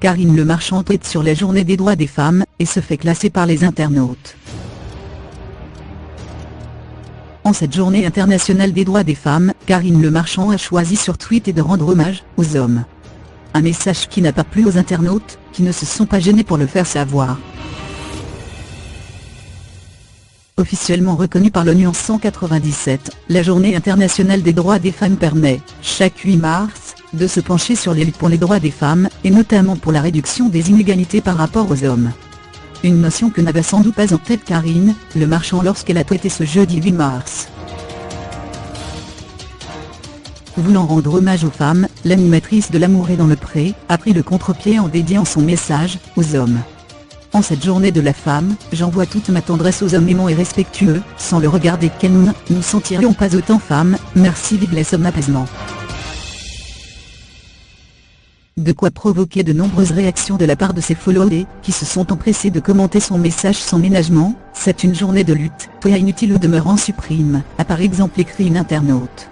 Karine Le Marchand tweet sur la journée des droits des femmes, et se fait classer par les internautes. En cette journée internationale des droits des femmes, Karine Le Marchand a choisi sur Twitter de rendre hommage aux hommes. Un message qui n'a pas plu aux internautes, qui ne se sont pas gênés pour le faire savoir. Officiellement reconnue par l'ONU en 1997, la Journée internationale des droits des femmes permet, chaque 8 mars, de se pencher sur les luttes pour les droits des femmes, et notamment pour la réduction des inégalités par rapport aux hommes. Une notion que n'avait sans doute pas en tête Karine Le Marchand lorsqu'elle a tweeté ce jeudi 8 mars. Voulant rendre hommage aux femmes, l'animatrice de L'amour est dans le pré a pris le contre-pied en dédiant son message aux hommes. En cette journée de la femme, j'envoie toute ma tendresse aux hommes aimants et respectueux, sans le regard desquels nous ne nous sentirions pas autant femmes, merci vive les hommes apaisement. De quoi provoquer de nombreuses réactions de la part de ses followers, qui se sont empressés de commenter son message sans ménagement. C'est une journée de lutte, toi inutile au demeurant supprime, a par exemple écrit une internaute.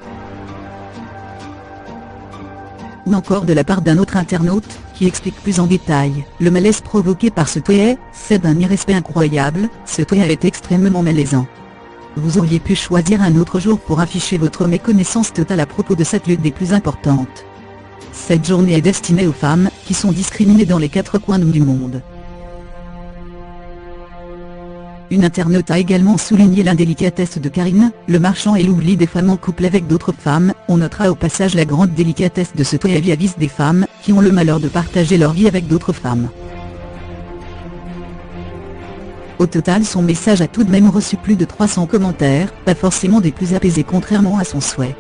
Ou encore de la part d'un autre internaute, qui explique plus en détail, le malaise provoqué par ce tweet, c'est d'un irrespect incroyable, ce tweet est extrêmement malaisant. Vous auriez pu choisir un autre jour pour afficher votre méconnaissance totale à propos de cette lutte des plus importantes. Cette journée est destinée aux femmes, qui sont discriminées dans les 4 coins du monde. Une internaute a également souligné l'indélicatesse de Karine Le Marchand et l'oubli des femmes en couple avec d'autres femmes. On notera au passage la grande délicatesse de ce tweet vis-à-vis des femmes, qui ont le malheur de partager leur vie avec d'autres femmes. Au total, son message a tout de même reçu plus de 300 commentaires, pas forcément des plus apaisés contrairement à son souhait.